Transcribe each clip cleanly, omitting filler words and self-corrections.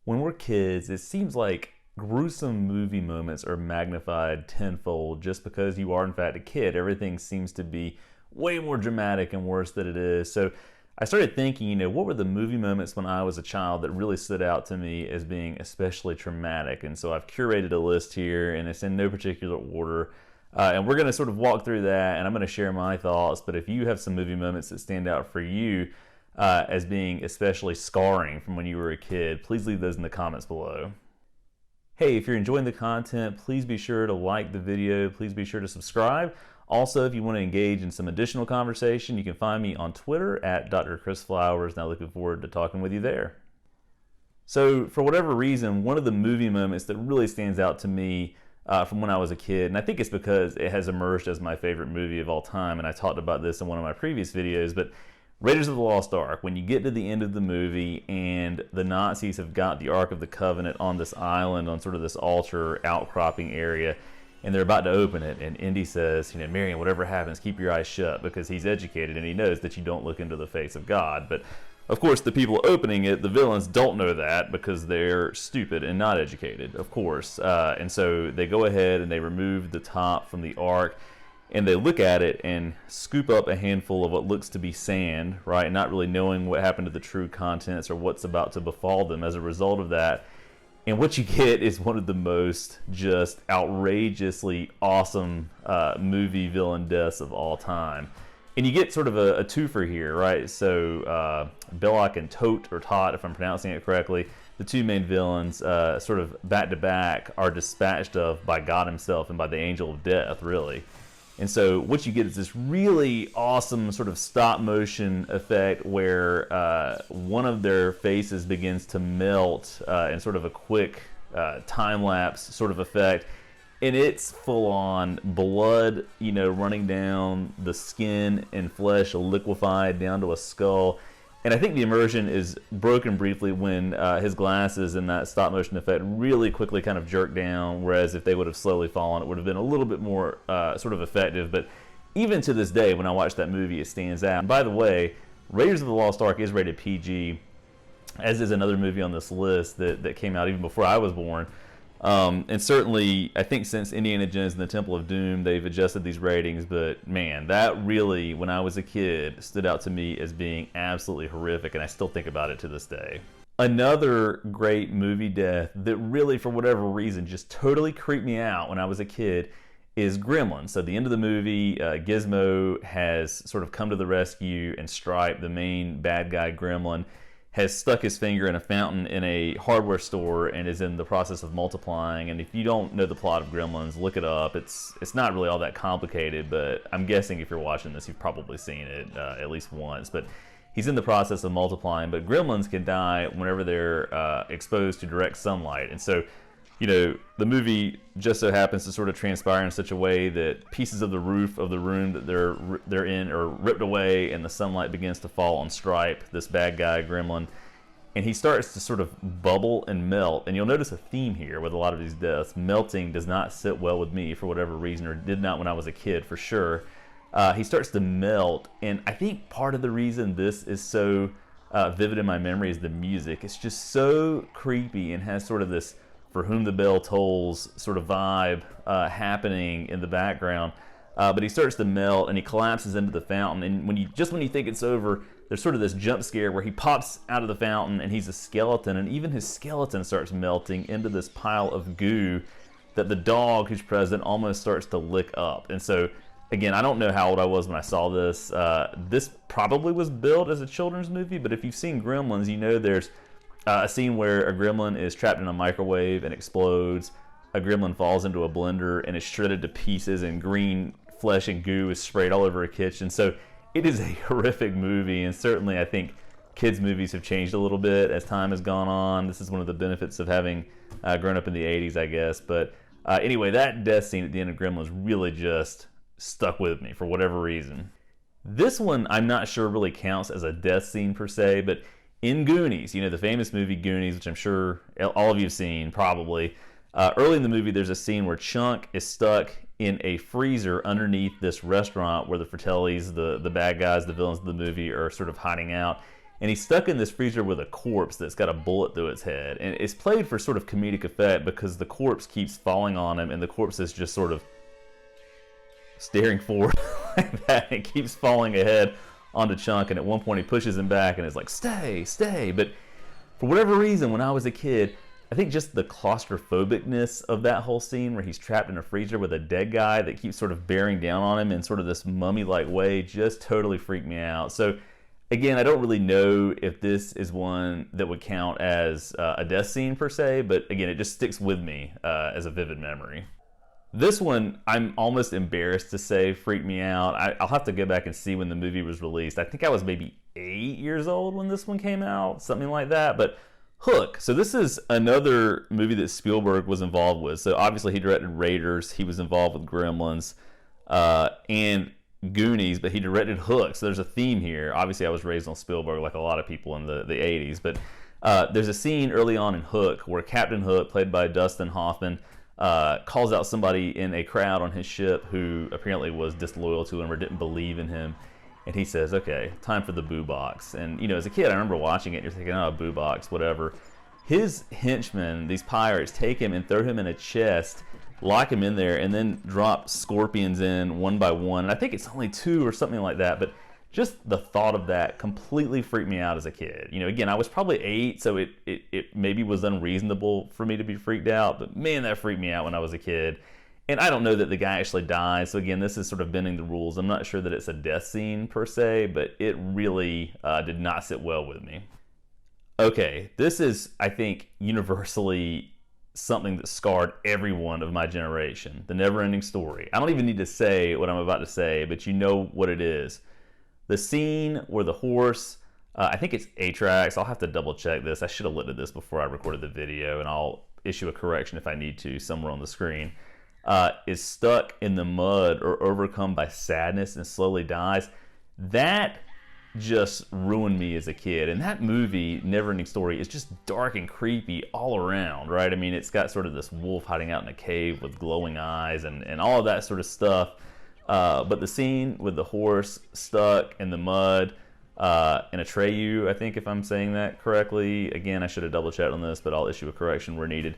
When we're kids, it seems like gruesome movie moments are magnified tenfold just because you are, in fact, a kid. Everything seems to be way more dramatic and worse than it is. So I started thinking, what were the movie moments when I was a child that really stood out to me as being especially traumatic? And so I've curated a list here, and it's in no particular order. And we're going to sort of walk through that, and I'm going to share my thoughts. But if you have some movie moments that stand out for you as being especially scarring from when you were a kid, please leave those in the comments below. Hey, if you're enjoying the content, please be sure to like the video. Please be sure to subscribe. Also, if you want to engage in some additional conversation, you can find me on Twitter at Dr. Chris Flowers, and I'm looking forward to talking with you there. So, for whatever reason, one of the movie moments that really stands out to me from when I was a kid, and I think it's because it has emerged as my favorite movie of all time, and I talked about this in one of my previous videos, but Raiders of the Lost Ark, when you get to the end of the movie and the Nazis have got the Ark of the Covenant on this island, on sort of this altar outcropping area, and they're about to open it, and Indy says, Marion, whatever happens, keep your eyes shut, because he's educated and he knows that you don't look into the face of God. But of course, the people opening it, the villains, don't know that because they're stupid and not educated, of course. And so they go ahead and they remove the top from the Ark, and they look at it and scoop up a handful of what looks to be sand, right? Not really knowing what happened to the true contents or what's about to befall them as a result of that. And what you get is one of the most just outrageously awesome movie villain deaths of all time. And you get sort of a twofer here, right? So Belloc and Tot, if I'm pronouncing it correctly, the two main villains, sort of back to back, are dispatched of by God himself and by the angel of death, really. And so what you get is this really awesome sort of stop motion effect where one of their faces begins to melt in sort of a quick time lapse sort of effect. And it's full on blood, running down the skin and flesh, liquefied down to a skull. And I think the immersion is broken briefly when his glasses and that stop motion effect really quickly kind of jerk down, whereas if they would have slowly fallen, it would have been a little bit more sort of effective. But even to this day, when I watch that movie, it stands out. And by the way, Raiders of the Lost Ark is rated PG, as is another movie on this list that came out even before I was born. And certainly, I think since Indiana Jones and the Temple of Doom, they've adjusted these ratings. But man, that really, when I was a kid, stood out to me as being absolutely horrific, and I still think about it to this day. Another great movie death that really, for whatever reason, just totally creeped me out when I was a kid is Gremlins. So at the end of the movie, Gizmo has sort of come to the rescue, and Stripe, the main bad guy gremlin, has stuck his finger in a fountain in a hardware store and is in the process of multiplying. And if you don't know the plot of Gremlins, look it up. It's not really all that complicated, but I'm guessing if you're watching this, you've probably seen it at least once. But he's in the process of multiplying, but gremlins can die whenever they're exposed to direct sunlight. And so, the movie just so happens to sort of transpire in such a way that pieces of the roof of the room that they're in are ripped away, and the sunlight begins to fall on Stripe, this bad guy gremlin, and he starts to sort of bubble and melt. And you'll notice a theme here with a lot of these deaths. Melting does not sit well with me for whatever reason, or did not when I was a kid for sure. He starts to melt, and I think part of the reason this is so vivid in my memory is the music. It's just so creepy and has sort of this For Whom the Bell Tolls sort of vibe happening in the background. But he starts to melt and he collapses into the fountain. And when you think it's over, there's sort of this jump scare where he pops out of the fountain and he's a skeleton. And even his skeleton starts melting into this pile of goo that the dog who's present almost starts to lick up. And so, again, I don't know how old I was when I saw this. This probably was billed as a children's movie, but if you've seen Gremlins, there's a scene where a gremlin is trapped in a microwave and explodes. A gremlin falls into a blender and is shredded to pieces, and green flesh and goo is sprayed all over a kitchen. So it is a horrific movie, and certainly I think kids' movies have changed a little bit as time has gone on. This is one of the benefits of having grown up in the 80s, I guess. But anyway, that death scene at the end of Gremlins really just stuck with me for whatever reason. This one I'm not sure really counts as a death scene per se, but in Goonies, the famous movie Goonies, which I'm sure all of you have seen probably, early in the movie there's a scene where Chunk is stuck in a freezer underneath this restaurant where the Fratellis, the bad guys, the villains of the movie, are sort of hiding out. and he's stuck in this freezer with a corpse that's got a bullet through its head. And it's played for sort of comedic effect because the corpse keeps falling on him, and the corpse is just sort of staring forward like that. It keeps falling ahead onto Chunk, and at one point he pushes him back and is like, stay, stay. But for whatever reason, when I was a kid, I think just the claustrophobicness of that whole scene where he's trapped in a freezer with a dead guy that keeps sort of bearing down on him in sort of this mummy-like way just totally freaked me out. So again, I don't really know if this is one that would count as a death scene per se, but again, it just sticks with me as a vivid memory. This one, I'm almost embarrassed to say freaked me out. I'll have to go back and see when the movie was released. I think I was maybe 8 years old when this one came out, something like that. But Hook. So this is another movie that Spielberg was involved with. So obviously he directed Raiders. He was involved with Gremlins and Goonies, but he directed Hook. So there's a theme here. Obviously I was raised on Spielberg like a lot of people in the 80s. But there's a scene early on in Hook where Captain Hook, played by Dustin Hoffman, calls out somebody in a crowd on his ship who apparently was disloyal to him or didn't believe in him. And he says, okay, time for the boo box. And, you know, as a kid, I remember watching it and you're thinking, oh, boo box, whatever. His henchmen, these pirates, take him and throw him in a chest, lock him in there, and then drop scorpions in one by one. And I think it's only 2 or something like that. But just the thought of that completely freaked me out as a kid. You know, again, I was probably 8, so it maybe was unreasonable for me to be freaked out. But man, that freaked me out when I was a kid. And I don't know that the guy actually dies. So again, this is sort of bending the rules. I'm not sure that it's a death scene per se, but it really did not sit well with me. Okay, this is, I think, universally something that scarred everyone of my generation. The Neverending Story. I don't even need to say what I'm about to say, but you know what it is. The scene where the horse, I think it's Atrax. I'll have to double check this. I should have looked at this before I recorded the video, and I'll issue a correction if I need to somewhere on the screen. Is stuck in the mud or overcome by sadness and slowly dies. That just ruined me as a kid. And that movie, Neverending Story, is just dark and creepy all around, right? I mean, it's got sort of this wolf hiding out in a cave with glowing eyes and all of that sort of stuff. But the scene with the horse stuck in the mud, and Atreyu, I think if I'm saying that correctly, again, I should have double checked on this, but I'll issue a correction where needed,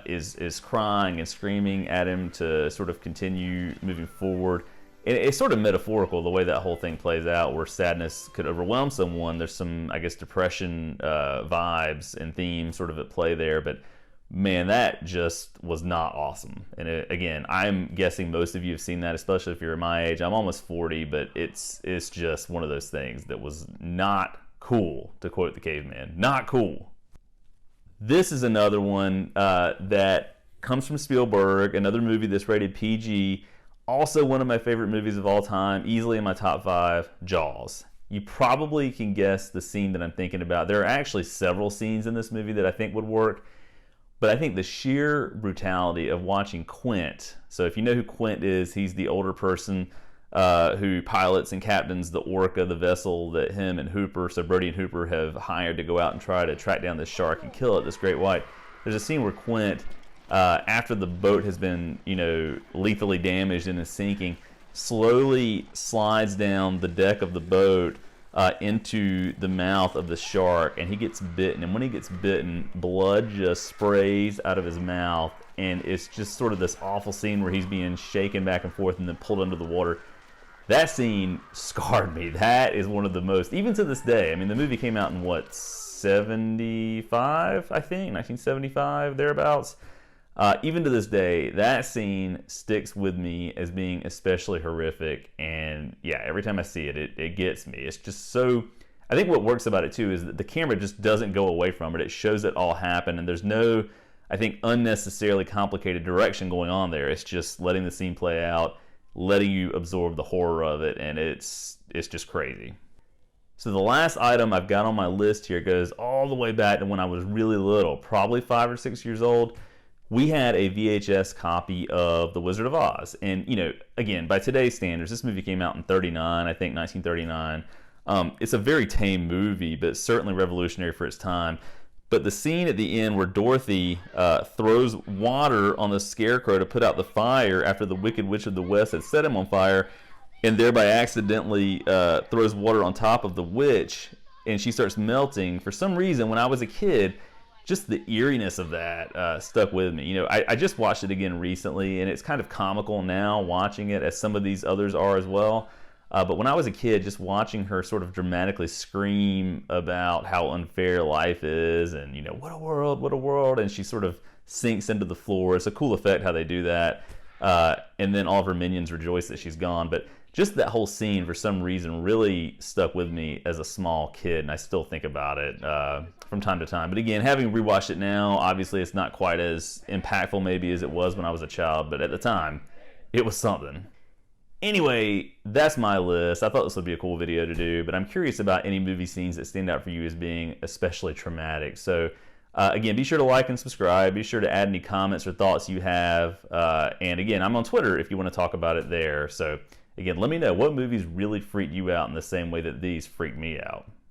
is crying and screaming at him to sort of continue moving forward. And it's sort of metaphorical the way that whole thing plays out, where sadness could overwhelm someone. There's some, I guess, depression vibes and themes sort of at play there, but man, that just was not awesome. And again, I'm guessing most of you have seen that, especially if you're my age. I'm almost 40, but it's just one of those things that was not cool, to quote the caveman. Not cool. This is another one that comes from Spielberg, another movie that's rated PG. Also one of my favorite movies of all time, easily in my top 5, Jaws. You probably can guess the scene that I'm thinking about. There are actually several scenes in this movie that I think would work, but I think the sheer brutality of watching Quint. So if you know who Quint is, he's the older person who pilots and captains the Orca, the vessel that him and Hooper, so Brody and Hooper, have hired to go out and try to track down this shark and kill it, this great white. There's a scene where Quint, after the boat has been, lethally damaged and is sinking, slowly slides down the deck of the boat into the mouth of the shark, and he gets bitten. And when he gets bitten, blood just sprays out of his mouth, and it's just sort of this awful scene where he's being shaken back and forth and then pulled under the water. That scene scarred me. That is one of the most, even to this day. I mean, the movie came out in 75, I think, 1975, thereabouts. Even to this day, that scene sticks with me as being especially horrific. And yeah, every time I see it, it gets me. It's just so, I think what works about it too is that the camera just doesn't go away from it. It shows it all happen, and there's no, I think, unnecessarily complicated direction going on there. It's just letting the scene play out, letting you absorb the horror of it, and it's just crazy. So the last item I've got on my list here goes all the way back to when I was really little, probably 5 or 6 years old. We had a VHS copy of The Wizard of Oz. And, again, by today's standards, this movie came out in 39, I think 1939. It's a very tame movie, but certainly revolutionary for its time. But the scene at the end where Dorothy throws water on the scarecrow to put out the fire after the Wicked Witch of the West had set him on fire, and thereby accidentally throws water on top of the witch, and she starts melting. For some reason, when I was a kid, just the eeriness of that stuck with me. You know, I just watched it again recently, and it's kind of comical now watching it, as some of these others are as well. But when I was a kid, just watching her sort of dramatically scream about how unfair life is, and, you know, what a world, and she sort of sinks into the floor. It's a cool effect how they do that. And then all of her minions rejoice that she's gone. But just that whole scene, for some reason, really stuck with me as a small kid, and I still think about it from time to time. But again, having rewatched it now, obviously it's not quite as impactful maybe as it was when I was a child, but at the time, it was something. Anyway, that's my list. I thought this would be a cool video to do, but I'm curious about any movie scenes that stand out for you as being especially traumatic. So again, be sure to like and subscribe. Be sure to add any comments or thoughts you have. And again, I'm on Twitter if you want to talk about it there. So again, let me know what movies really freaked you out in the same way that these freaked me out.